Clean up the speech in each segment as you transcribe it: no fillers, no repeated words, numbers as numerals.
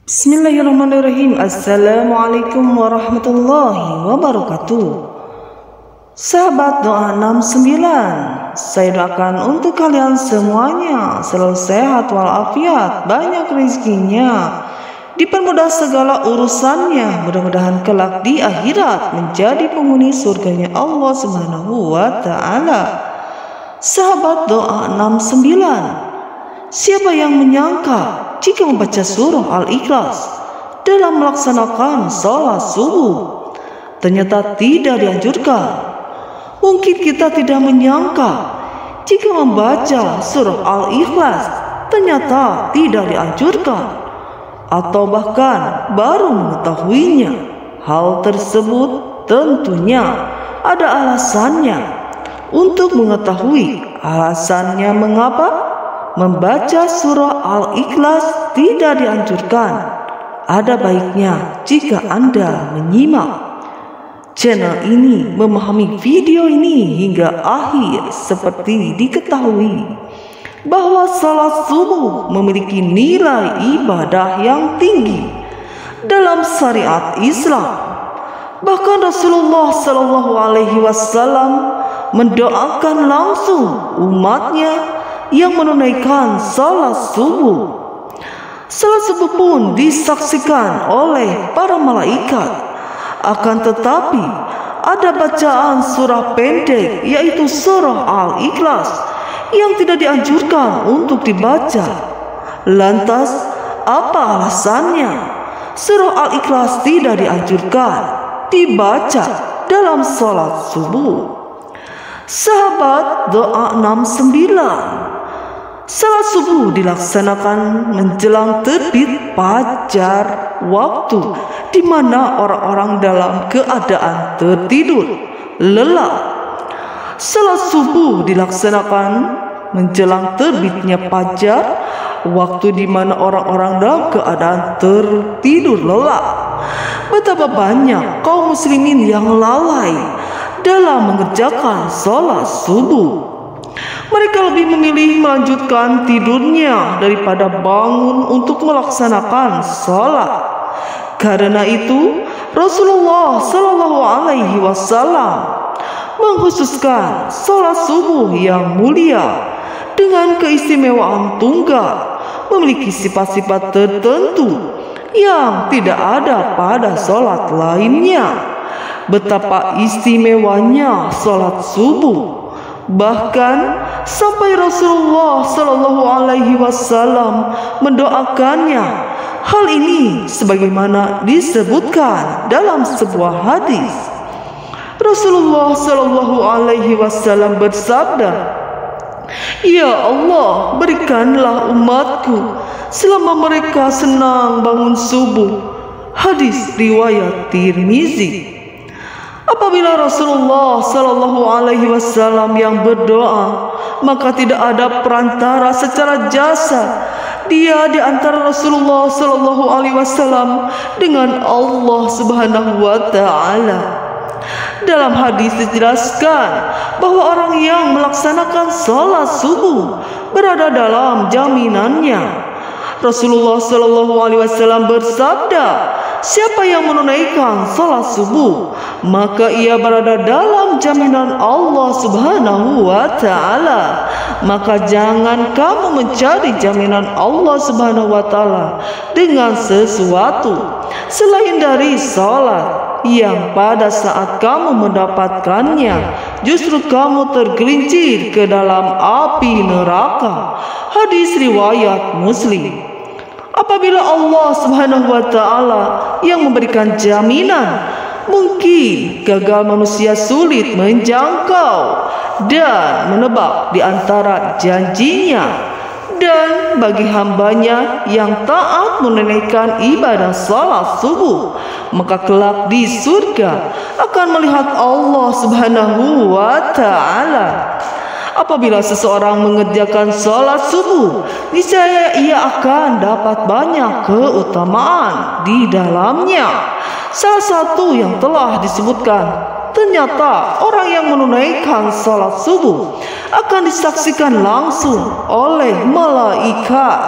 Bismillahirrahmanirrahim. Assalamualaikum warahmatullahi wabarakatuh. Sahabat doa 69, saya doakan untuk kalian semuanya selalu sehat walafiat, banyak rezekinya, dipermudah segala urusannya, mudah-mudahan kelak di akhirat menjadi penghuni surganya Allah Subhanahu wa Ta'ala. Sahabat doa 69, siapa yang menyangka jika membaca surah Al-Ikhlas dalam melaksanakan sholat subuh ternyata tidak dianjurkan? Mungkin kita tidak menyangka jika membaca surah Al-Ikhlas ternyata tidak dianjurkan, atau bahkan baru mengetahuinya. Hal tersebut tentunya ada alasannya. Untuk mengetahui alasannya mengapa membaca surah Al-Ikhlas tidak dianjurkan, ada baiknya jika Anda menyimak channel ini, memahami video ini hingga akhir. Seperti diketahui bahwa salat subuh memiliki nilai ibadah yang tinggi dalam syariat Islam. Bahkan Rasulullah SAW mendoakan langsung umatnya yang menunaikan salat subuh. Salat subuh pun disaksikan oleh para malaikat. Akan tetapi ada bacaan surah pendek, yaitu surah Al-Ikhlas, yang tidak dianjurkan untuk dibaca. Lantas apa alasannya surah Al-Ikhlas tidak dianjurkan dibaca dalam salat subuh? Sahabat doa 69, salat subuh dilaksanakan menjelang terbit fajar, waktu di mana orang-orang dalam keadaan tertidur lelap. Salat subuh dilaksanakan menjelang terbitnya fajar, waktu di mana orang-orang dalam keadaan tertidur lelap. Betapa banyak kaum muslimin yang lalai dalam mengerjakan salat subuh. Mereka lebih memilih melanjutkan tidurnya daripada bangun untuk melaksanakan salat. Karena itu Rasulullah SAW mengkhususkan salat subuh yang mulia dengan keistimewaan tunggal, memiliki sifat-sifat tertentu yang tidak ada pada salat lainnya. Betapa istimewanya salat subuh, bahkan sampai Rasulullah SAW mendoakannya. Hal ini sebagaimana disebutkan dalam sebuah hadis. Rasulullah SAW bersabda, "Ya Allah, berikanlah umatku selama mereka senang bangun subuh." Hadis riwayat Tirmizi. Apabila Rasulullah SAW yang berdoa, maka tidak ada perantara secara jasa. Dia di antara Rasulullah SAW dengan Allah Subhanahu wa Ta'ala. Dalam hadis dijelaskan bahwa orang yang melaksanakan salat subuh berada dalam jaminannya. Rasulullah SAW bersabda, siapa yang menunaikan salat subuh, maka ia berada dalam jaminan Allah Subhanahu wa Ta'ala. Maka jangan kamu mencari jaminan Allah Subhanahu wa Ta'ala dengan sesuatu selain dari salat, yang pada saat kamu mendapatkannya justru kamu tergelincir ke dalam api neraka. Hadis riwayat Muslim. Apabila Allah Subhanahu wa Ta'ala yang memberikan jaminan, mungkin gagal manusia sulit menjangkau dan menebak di antara janjinya. Dan bagi hambanya yang taat menunaikan ibadah salat subuh, maka kelak di surga akan melihat Allah Subhanahu wa Ta'ala. Apabila seseorang mengerjakan salat subuh, niscaya ia akan dapat banyak keutamaan di dalamnya. Salah satu yang telah disebutkan, ternyata orang yang menunaikan salat subuh akan disaksikan langsung oleh malaikat.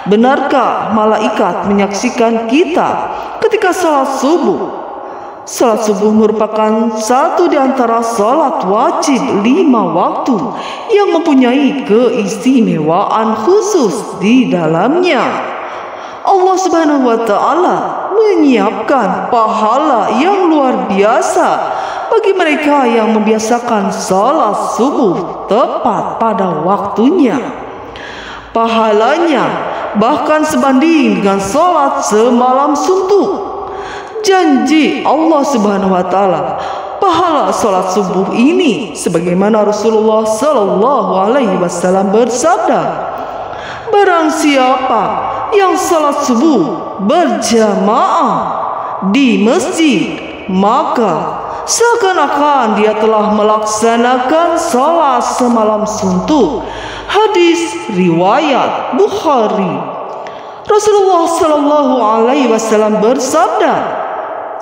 benarkah malaikat menyaksikan kita ketika salat subuh? Salat subuh merupakan satu di antara salat wajib 5 waktu yang mempunyai keistimewaan khusus di dalamnya. Allah Subhanahu wa Ta'ala menyiapkan pahala yang luar biasa bagi mereka yang membiasakan salat subuh tepat pada waktunya. Pahalanya bahkan sebanding dengan salat semalam suntuk. Janji Allah Subhanahu wa Ta'ala, pahala salat subuh ini sebagaimana Rasulullah sallallahu alaihi wasallam bersabda, barang siapa yang salat subuh berjamaah di masjid, maka seakan-akan dia telah melaksanakan salat semalam suntuk. Hadis riwayat Bukhari. Rasulullah sallallahu alaihi wasallam bersabda,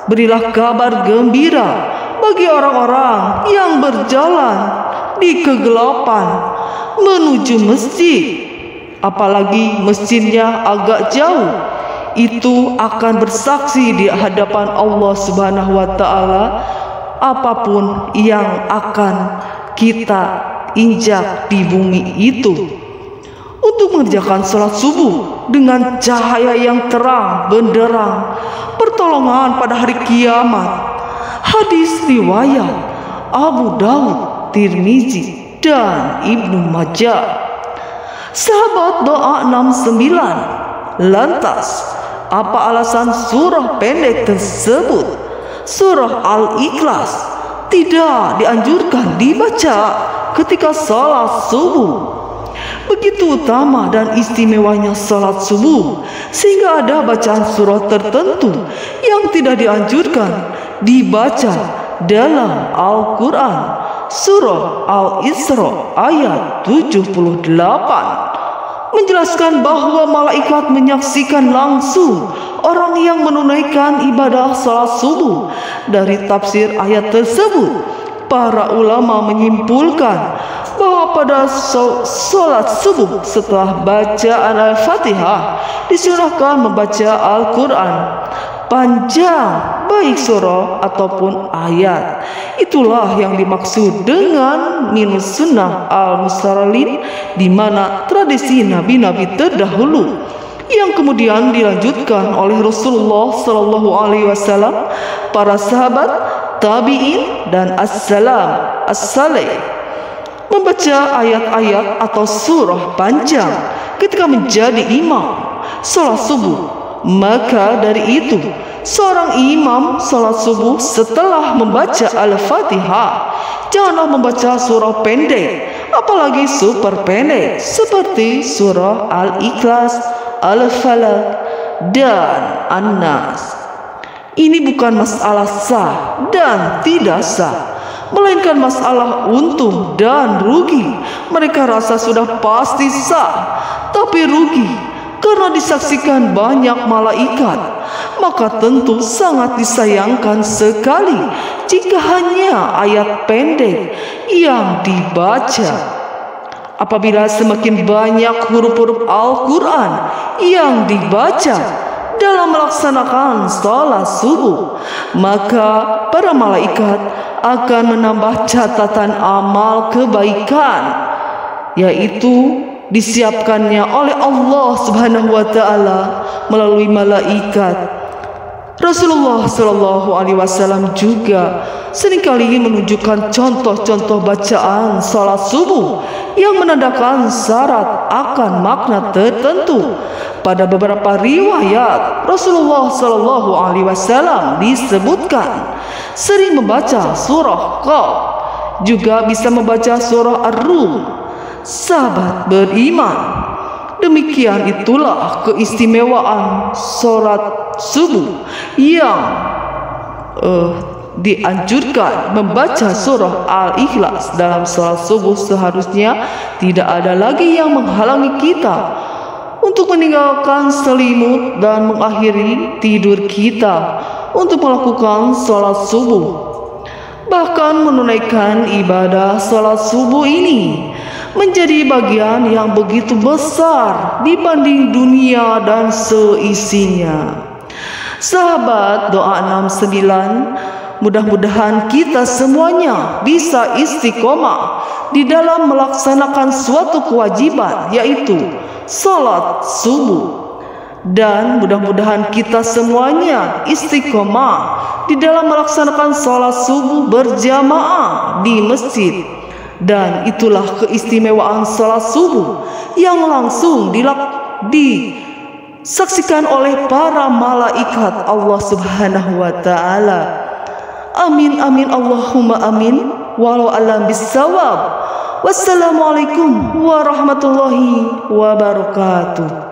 berilah kabar gembira bagi orang-orang yang berjalan di kegelapan menuju masjid, apalagi masjidnya agak jauh. Itu akan bersaksi di hadapan Allah Subhanahu wa Ta'ala apapun yang akan kita injak di bumi itu. Untuk mengerjakan salat subuh dengan cahaya yang terang benderang, pertolongan pada hari kiamat. Hadis riwayat Abu Dawud, Tirmizi, dan Ibnu Majah. Sahabat doa 69. Lantas, apa alasan surah pendek tersebut, surah Al-Ikhlas, tidak dianjurkan dibaca ketika salat subuh? Begitu utama dan istimewanya salat subuh, sehingga ada bacaan surah tertentu yang tidak dianjurkan dibaca dalam Al-Quran. Surah Al-Isra ayat 78 menjelaskan bahwa malaikat menyaksikan langsung orang yang menunaikan ibadah salat subuh. Dari tafsir ayat tersebut, para ulama menyimpulkan bahwa pada salat subuh setelah bacaan Al-Fatihah disunahkan membaca Al-Quran panjang, baik surah ataupun ayat. Itulah yang dimaksud dengan minus sunnah al-mustaralin, di mana tradisi nabi-nabi terdahulu yang kemudian dilanjutkan oleh Rasulullah sallallahu alaihi wasallam, para sahabat, tabi'in, dan as-salih. Membaca ayat-ayat atau surah panjang ketika menjadi imam salat subuh. Maka dari itu, seorang imam salat subuh setelah membaca Al-Fatihah janganlah membaca surah pendek, apalagi super pendek seperti surah Al-Ikhlas, Al-Falaq, dan An-Nas. Ini bukan masalah sah dan tidak sah, melainkan masalah untung dan rugi. Mereka rasa sudah pasti sah, tapi rugi karena disaksikan banyak malaikat. Maka tentu sangat disayangkan sekali jika hanya ayat pendek yang dibaca. Apabila semakin banyak huruf-huruf Al-Quran yang dibaca dalam melaksanakan salat subuh, maka para malaikat akan menambah catatan amal kebaikan, yaitu disiapkannya oleh Allah Subhanahu wa Ta'ala melalui malaikat. Rasulullah Shallallahu Alaihi Wasallam juga seringkali menunjukkan contoh-contoh bacaan salat subuh yang menandakan syarat akan makna tertentu. Pada beberapa riwayat, Rasulullah Shallallahu Alaihi Wasallam disebutkan sering membaca surah Qaf, juga bisa membaca surah Ar-Rum. Sahabat beriman, demikian itulah keistimewaan salat subuh yang dianjurkan membaca surah Al-Ikhlas dalam salat subuh. Seharusnya tidak ada lagi yang menghalangi kita untuk meninggalkan selimut dan mengakhiri tidur kita untuk melakukan salat subuh. Bahkan menunaikan ibadah salat subuh ini menjadi bagian yang begitu besar dibanding dunia dan seisinya. Sahabat Doa 69, mudah-mudahan kita semuanya bisa istiqomah di dalam melaksanakan suatu kewajiban, yaitu salat subuh. Dan mudah-mudahan kita semuanya istiqomah di dalam melaksanakan salat subuh berjamaah di masjid. Dan itulah keistimewaan salat subuh yang langsung disaksikan oleh para malaikat Allah Subhanahu wa Ta'ala. Amin amin Allahumma amin. Walau alam bisawab. Wassalamualaikum warahmatullahi wabarakatuh.